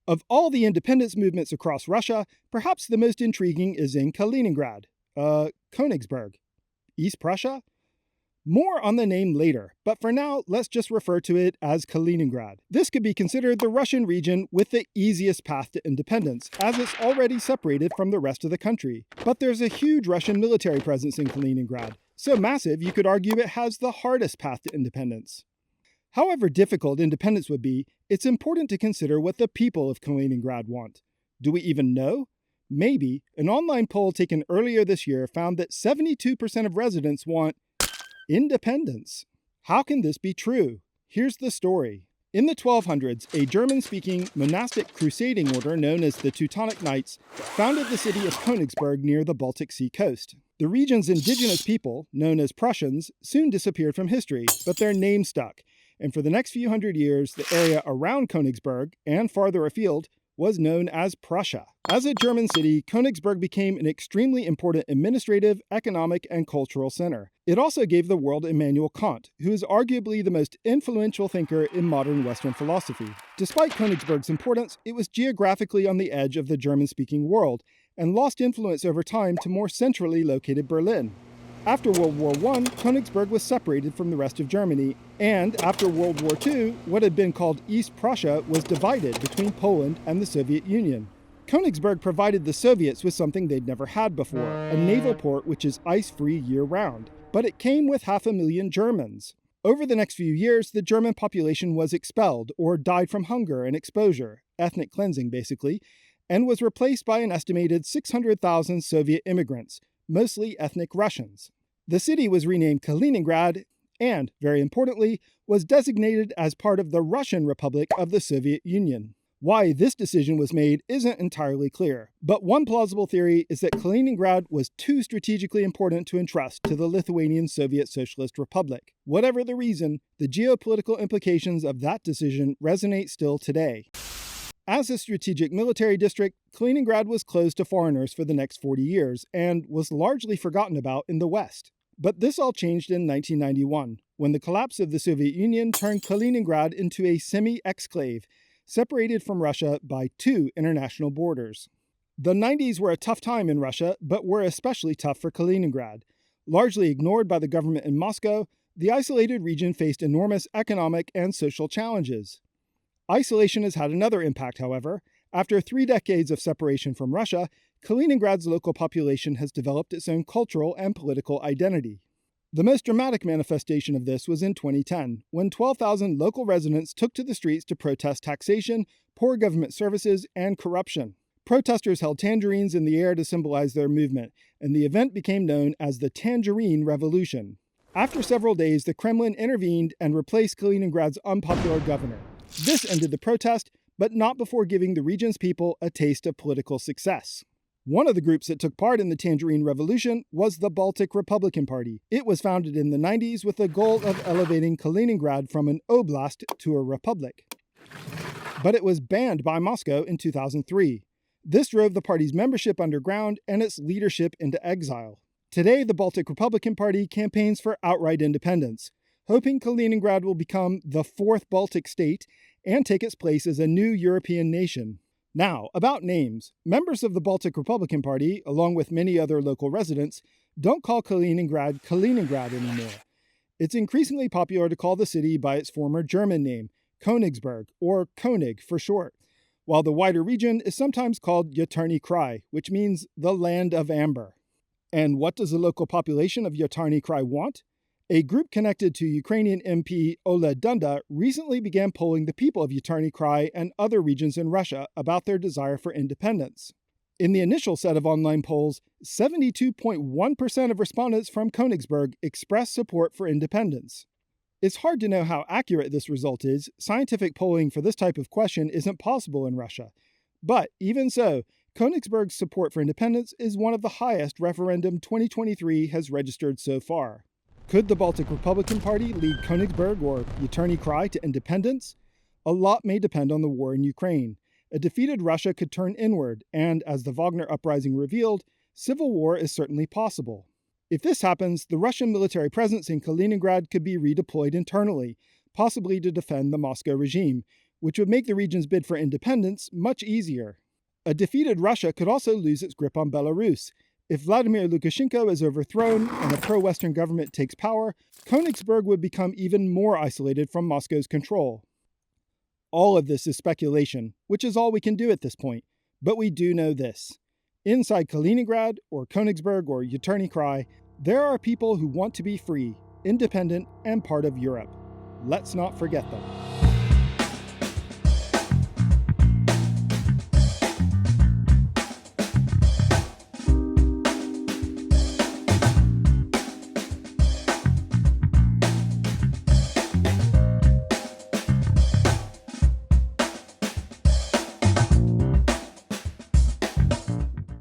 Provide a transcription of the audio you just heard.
Of all the independence movements across Russia, perhaps the most intriguing is in Kaliningrad, Königsberg. East Prussia? More on the name later, but for now, let's just refer to it as Kaliningrad. This could be considered the Russian region with the easiest path to independence, as it's already separated from the rest of the country. But there's a huge Russian military presence in Kaliningrad, so massive you could argue it has the hardest path to independence. However difficult independence would be, it's important to consider what the people of Kaliningrad want. Do we even know? Maybe. An online poll taken earlier this year found that 72% of residents want independence. How can this be true? Here's the story. In the 1200s, a German-speaking monastic crusading order known as the Teutonic Knights founded the city of Königsberg near the Baltic Sea coast. The region's indigenous people, known as Prussians, soon disappeared from history, but their name stuck. And for the next few hundred years, the area around Königsberg, and farther afield, was known as Prussia. As a German city, Königsberg became an extremely important administrative, economic, and cultural center. It also gave the world Immanuel Kant, who is arguably the most influential thinker in modern Western philosophy. Despite Königsberg's importance, it was geographically on the edge of the German-speaking world, and lost influence over time to more centrally located Berlin. After World War I, Königsberg was separated from the rest of Germany, and after World War II, what had been called East Prussia was divided between Poland and the Soviet Union. Königsberg provided the Soviets with something they'd never had before, a naval port which is ice-free year-round. But it came with 500,000 Germans. Over the next few years, the German population was expelled or died from hunger and exposure, ethnic cleansing basically, and was replaced by an estimated 600,000 Soviet immigrants, mostly ethnic Russians. The city was renamed Kaliningrad and, very importantly, was designated as part of the Russian Republic of the Soviet Union. Why this decision was made isn't entirely clear, but one plausible theory is that Kaliningrad was too strategically important to entrust to the Lithuanian Soviet Socialist Republic. Whatever the reason, the geopolitical implications of that decision resonate still today. As a strategic military district, Kaliningrad was closed to foreigners for the next 40 years and was largely forgotten about in the West. But this all changed in 1991, when the collapse of the Soviet Union turned Kaliningrad into a semi-exclave, separated from Russia by 2 international borders. The 90s were a tough time in Russia, but were especially tough for Kaliningrad. Largely ignored by the government in Moscow, the isolated region faced enormous economic and social challenges. Isolation has had another impact, however. After 3 decades of separation from Russia, Kaliningrad's local population has developed its own cultural and political identity. The most dramatic manifestation of this was in 2010, when 12,000 local residents took to the streets to protest taxation, poor government services, and corruption. Protesters held tangerines in the air to symbolize their movement, and the event became known as the Tangerine Revolution. After several days, the Kremlin intervened and replaced Kaliningrad's unpopular governor. This ended the protest, but not before giving the region's people a taste of political success. One of the groups that took part in the Tangerine Revolution was the Baltic Republican Party. It was founded in the 90s with the goal of elevating Kaliningrad from an oblast to a republic. But it was banned by Moscow in 2003. This drove the party's membership underground and its leadership into exile. Today, the Baltic Republican Party campaigns for outright independence, hoping Kaliningrad will become the 4th Baltic state and take its place as a new European nation. Now, about names. Members of the Baltic Republican Party, along with many other local residents, don't call Kaliningrad Kaliningrad anymore. It's increasingly popular to call the city by its former German name, Königsberg, or König for short, while the wider region is sometimes called Yetarny Krai, which means the land of amber. And what does the local population of Yetarny Krai want? A group connected to Ukrainian MP Ola Dunda recently began polling the people of Yetarny Krai and other regions in Russia about their desire for independence. In the initial set of online polls, 72.1% of respondents from Königsberg expressed support for independence. It's hard to know how accurate this result is. Scientific polling for this type of question isn't possible in Russia. But even so, Königsberg's support for independence is one of the highest Referendum 2023 has registered so far. Could the Baltic Republican Party lead Königsberg or Yetarny Krai to independence? A lot may depend on the war in Ukraine. A defeated Russia could turn inward, and as the Wagner uprising revealed, civil war is certainly possible. If this happens, the Russian military presence in Kaliningrad could be redeployed internally, possibly to defend the Moscow regime, which would make the region's bid for independence much easier. A defeated Russia could also lose its grip on Belarus. If Vladimir Lukashenko is overthrown and a pro-Western government takes power, Königsberg would become even more isolated from Moscow's control. All of this is speculation, which is all we can do at this point. But we do know this. Inside Kaliningrad, or Königsberg, or Yeterny Krai, there are people who want to be free, independent, and part of Europe. Let's not forget them.